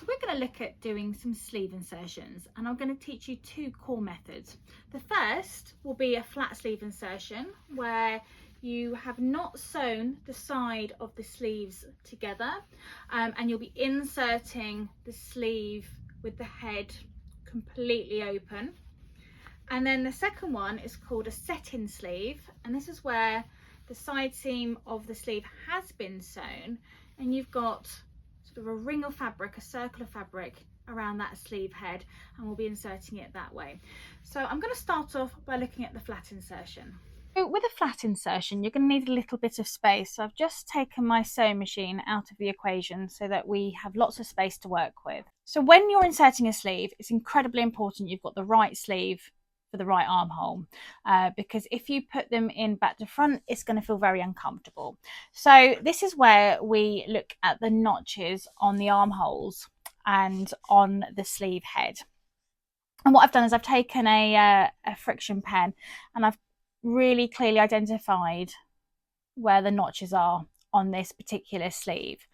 So we're going to look at doing some sleeve insertions, and I'm going to teach you two core methods. The first will be a flat sleeve insertion where you have not sewn the side of the sleeves together, and you'll be inserting the sleeve with the head completely open. And then the second one is called a set-in sleeve, and this is where the side seam of the sleeve has been sewn and you've got sort of a ring of fabric, a circle of fabric around that sleeve head, and we'll be inserting it that way. So I'm going to start off by looking at the flat insertion. So with a flat insertion, you're going to need a little bit of space. So I've just taken my sewing machine out of the equation so that we have lots of space to work with. So when you're inserting a sleeve, it's incredibly important you've got the right sleeve for the right armhole, because if you put them in back to front, it's going to feel very uncomfortable. So this is where we look at the notches on the armholes and on the sleeve head. And what I've done is I've taken a friction pen and I've really clearly identified where the notches are on this particular sleeve.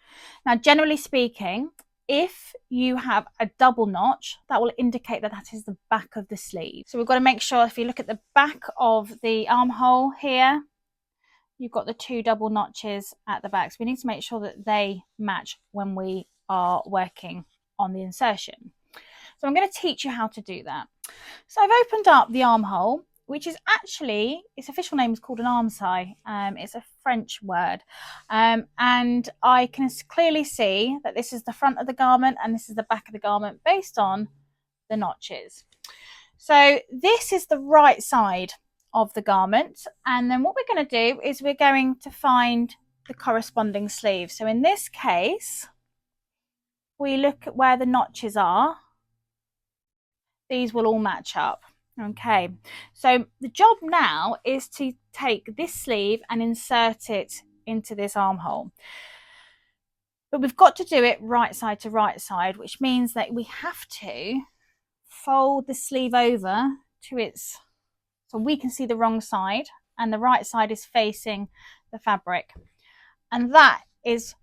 Now, generally speaking, if you have a double notch, that will indicate that that is the back of the sleeve. So we've got to make sure, if you look at the back of the armhole here, you've got the two double notches at the back. So we need to make sure that they match when we are working on the insertion. So I'm going to teach you how to do that. So I've opened up the armhole, which is actually, its official name is called an armscye. It's a French word. And I can clearly see that this is the front of the garment and this is the back of the garment based on the notches. So this is the right side of the garment. And then what we're going to do is we're going to find the corresponding sleeve. So in this case, we look at where the notches are. These will all match up. Okay, so the job now is to take this sleeve and insert it into this armhole. But we've got to do it right side to right side, which means that we have to fold the sleeve over to its, so we can see the wrong side and the right side is facing the fabric. And that is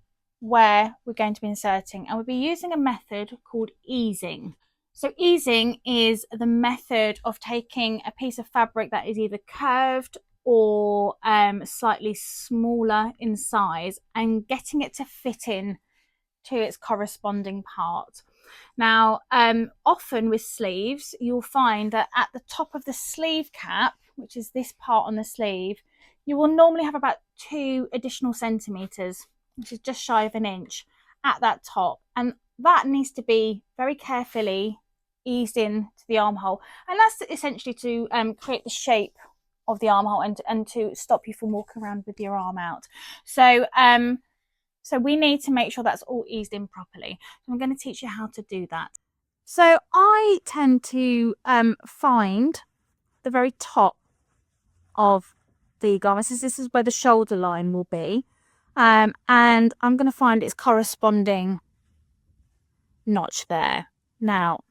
where we're going to be inserting. And we'll be using a method called easing. So easing is the method of taking a piece of fabric that is either curved or slightly smaller in size and getting it to fit in to its corresponding part. Now, often with sleeves, you'll find that at the top of the sleeve cap, which is this part on the sleeve, you will normally have about 2 additional centimetres, which is just shy of an inch at that top. And that needs to be very carefully eased in to the armhole, and that's essentially to create the shape of the armhole and to stop you from walking around with your arm out. So so we need to make sure that's all eased in properly. So I'm going to teach you how to do that. So I tend to find the very top of the garment. This is where the shoulder line will be, and I'm going to find its corresponding notch there. Now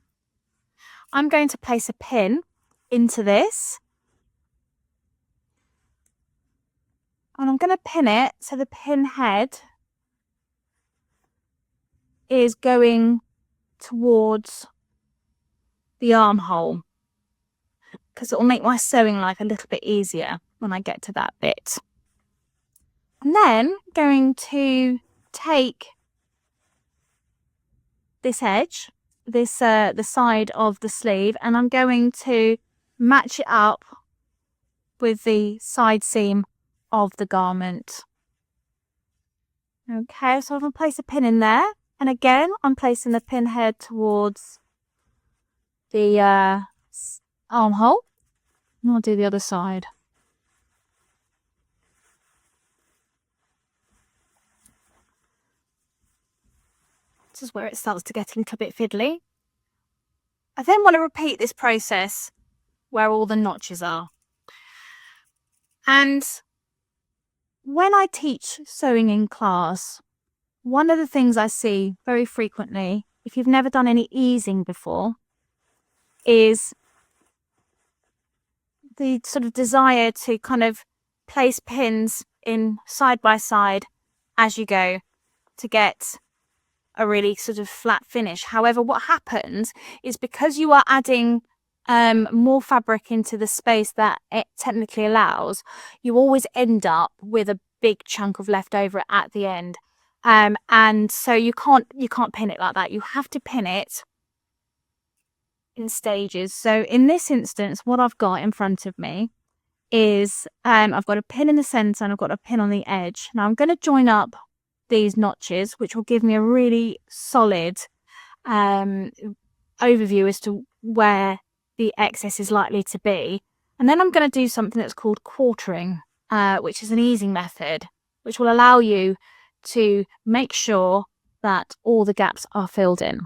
I'm going to place a pin into this, and I'm going to pin it so the pin head is going towards the armhole, because it will make my sewing life a little bit easier when I get to that bit. And then going to take this edge, the side of the sleeve, and I'm going to match it up with the side seam of the garment. Okay, so I'm going to place a pin in there, and again I'm placing the pin head towards the armhole, and I'll do the other side. This is where it starts to get a little bit fiddly. I then want to repeat this process where all the notches are. And when I teach sewing in class, one of the things I see very frequently, if you've never done any easing before, is the sort of desire to kind of place pins in side by side as you go to get a really sort of flat finish. However, what happens is because you are adding more fabric into the space that it technically allows, you always end up with a big chunk of leftover at the end. And so you can't pin it like that. You have to pin it in stages. So in this instance, what I've got in front of me is I've got a pin in the center and I've got a pin on the edge. Now I'm going to join up these notches, which will give me a really solid overview as to where the excess is likely to be. And then I'm going to do something that's called quartering, which is an easing method, which will allow you to make sure that all the gaps are filled in.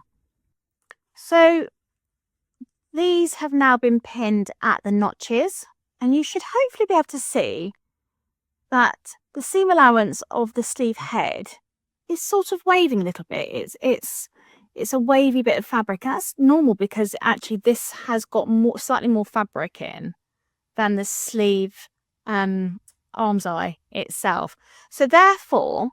So these have now been pinned at the notches, and you should hopefully be able to see that the seam allowance of the sleeve head is sort of waving a little bit. It's a wavy bit of fabric. That's normal because actually this has got slightly more fabric in than the sleeve arm's eye itself. So therefore,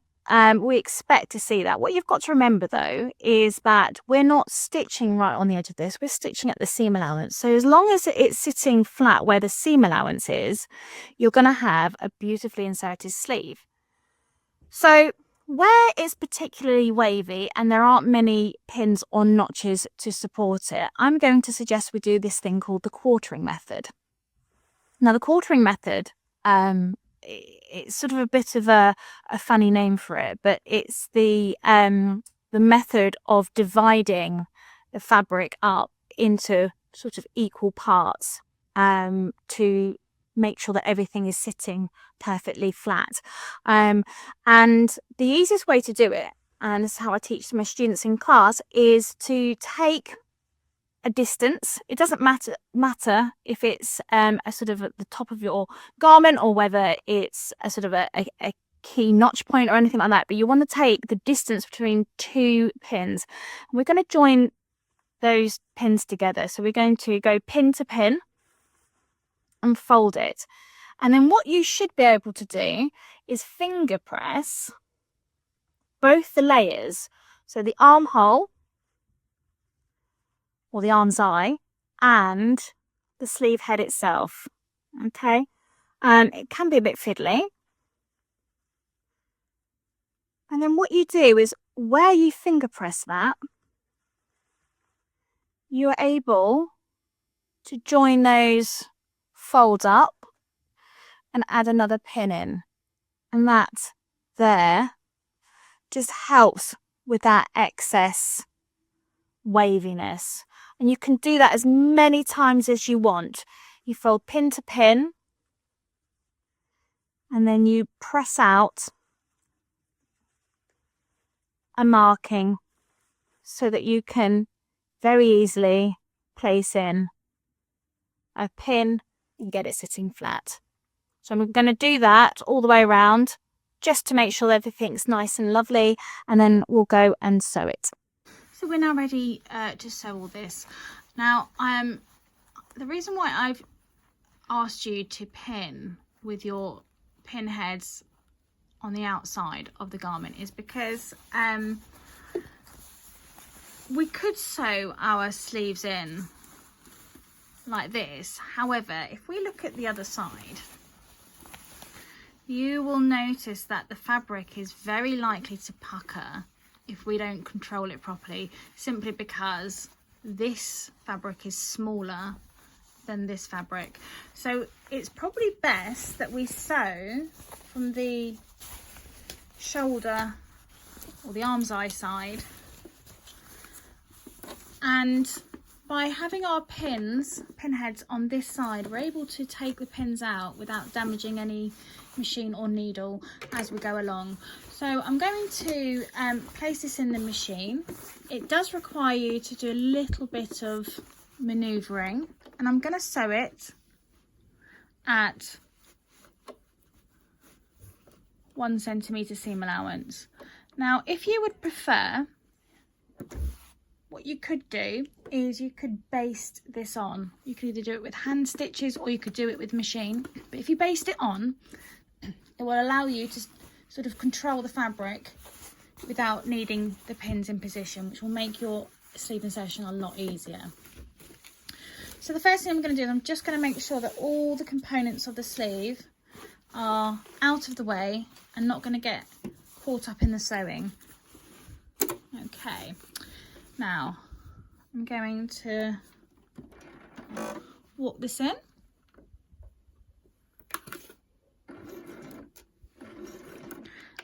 we expect to see that. What you've got to remember though is that we're not stitching right on the edge of this, we're stitching at the seam allowance. So as long as it's sitting flat where the seam allowance is, you're going to have a beautifully inserted sleeve. So where it's particularly wavy and there aren't many pins or notches to support it, I'm going to suggest we do this thing called the quartering method. Now the quartering method, it's sort of a bit of a funny name for it, but it's the method of dividing the fabric up into sort of equal parts to make sure that everything is sitting perfectly flat. And the easiest way to do it, and this is how I teach to my students in class, is to take a distance. It doesn't matter if it's a sort of at the top of your garment or whether it's a sort of a key notch point or anything like that, but you want to take the distance between two pins. And we're going to join those pins together. So we're going to go pin to pin and fold it. And then what you should be able to do is finger press both the layers. So the armhole or the arm's eye and the sleeve head itself. Okay, it can be a bit fiddly. And then what you do is where you finger press that, you're able to join those folds up and add another pin in. And that there just helps with that excess waviness. And you can do that as many times as you want. You fold pin to pin and then you press out a marking so that you can very easily place in a pin and get it sitting flat. So I'm going to do that all the way around just to make sure everything's nice and lovely, and then we'll go and sew it. So we're now ready to sew all this. Now the reason why I've asked you to pin with your pin heads on the outside of the garment is because we could sew our sleeves in like this. However, if we look at the other side, you will notice that the fabric is very likely to pucker if we don't control it properly, simply because this fabric is smaller than this fabric. So it's probably best that we sew from the shoulder or the arm's eye side, and by having our pin heads on this side, we're able to take the pins out without damaging any machine or needle as we go along. So I'm going to place this in the machine. It does require you to do a little bit of manoeuvring, and I'm going to sew it at 1 centimetre seam allowance. Now, if you would prefer, what you could do is you could baste this on. You could either do it with hand stitches or you could do it with machine. But if you baste it on, it will allow you to sort of control the fabric without needing the pins in position, which will make your sleeve insertion a lot easier. So the first thing I'm going to do is I'm just going to make sure that all the components of the sleeve are out of the way and not going to get caught up in the sewing. Okay, now I'm going to walk this in.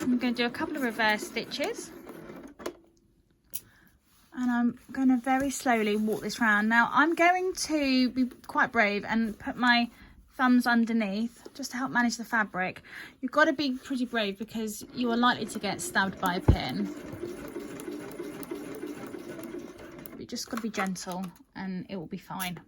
I'm going to do a couple of reverse stitches, and I'm going to very slowly walk this round. Now I'm going to be quite brave and put my thumbs underneath just to help manage the fabric. You've got to be pretty brave because you are likely to get stabbed by a pin. You just got to be gentle and it will be fine.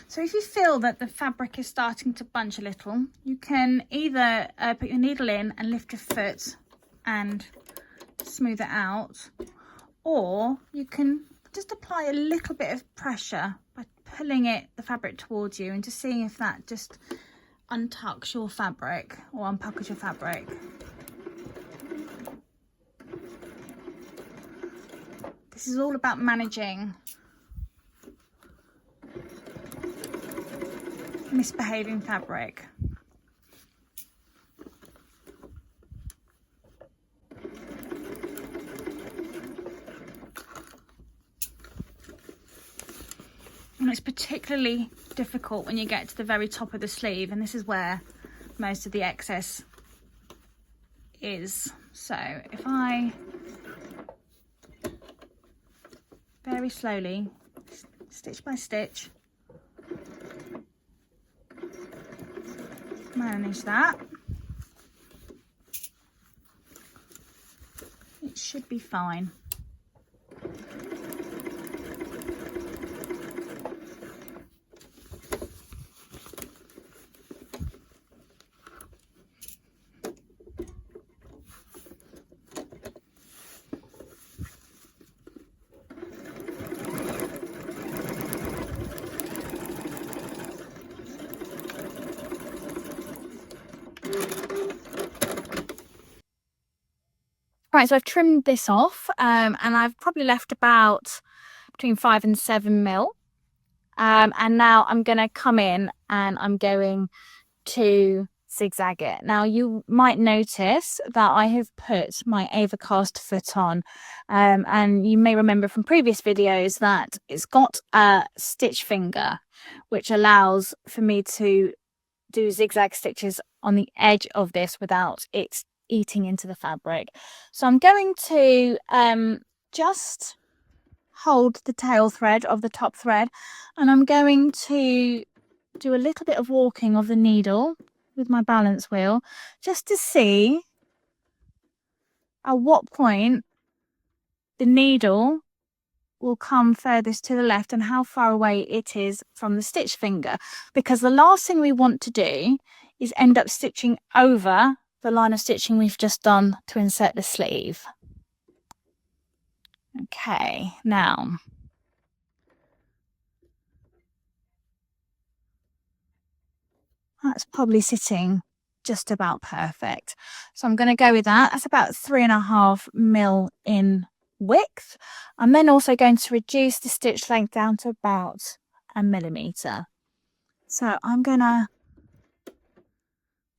So if you feel that the fabric is starting to bunch a little, you can either put your needle in and lift your foot and smooth it out, or you can just apply a little bit of pressure by pulling the fabric towards you and just seeing if that just untucks your fabric or unpuckers your fabric. This is all about managing misbehaving fabric. And it's particularly difficult when you get to the very top of the sleeve, and this is where most of the excess is. So if I very slowly, stitch by stitch, manage that, it should be fine. Right, so I've trimmed this off and I've probably left about between 5 and 7 mil. And now I'm going to come in and I'm going to zigzag it. Now you might notice that I have put my Avacast foot on, and you may remember from previous videos that it's got a stitch finger which allows for me to do zigzag stitches on the edge of this without it eating into the fabric. So I'm going to just hold the tail thread of the top thread, and I'm going to do a little bit of walking of the needle with my balance wheel just to see at what point the needle will come furthest to the left and how far away it is from the stitch finger, because the last thing we want to do is end up stitching over the line of stitching we've just done to insert the sleeve. Okay, now that's probably sitting just about perfect. So I'm going to go with that. That's about 3.5 mil in width. I'm then also going to reduce the stitch length down to about 1 millimeter. So I'm going to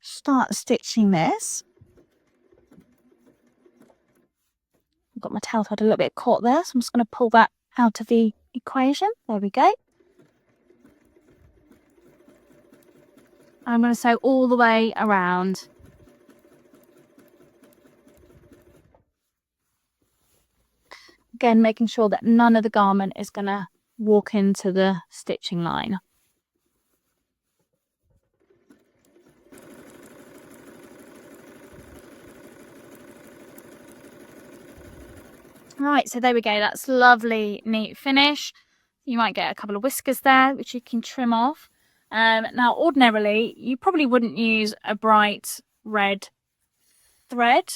start stitching this. I've got my tail thread a little bit caught there, so I'm just going to pull that out of the equation. There we go. I'm going to sew all the way around. Again, making sure that none of the garment is going to walk into the stitching line. Right, so there we go. That's lovely, neat finish. You might get a couple of whiskers there, which you can trim off. Now ordinarily you probably wouldn't use a bright red thread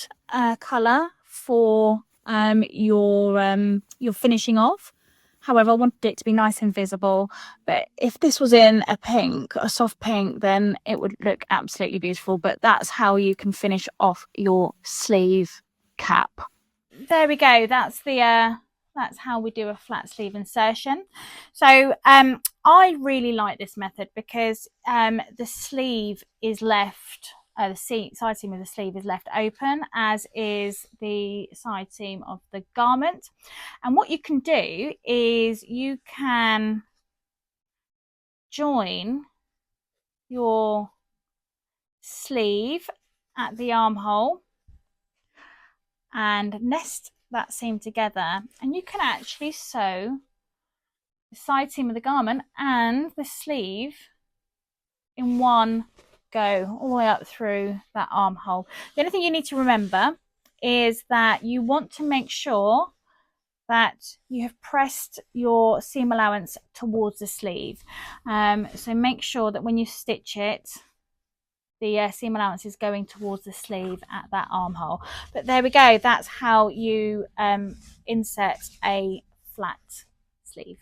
colour for your finishing off. However, I wanted it to be nice and visible, but if this was in a pink, a soft pink, then it would look absolutely beautiful. But that's how you can finish off your sleeve cap. There we go. That's how we do a flat sleeve insertion. So I really like this method because the sleeve is left, the side seam of the sleeve is left open, as is the side seam of the garment. And what you can do is you can join your sleeve at the armhole and nest that seam together, and you can actually sew the side seam of the garment and the sleeve in one go all the way up through that armhole. The only thing you need to remember is that you want to make sure that you have pressed your seam allowance towards the sleeve. So make sure that when you stitch it, the seam allowance is going towards the sleeve at that armhole. But there we go, that's how you insert a flat sleeve.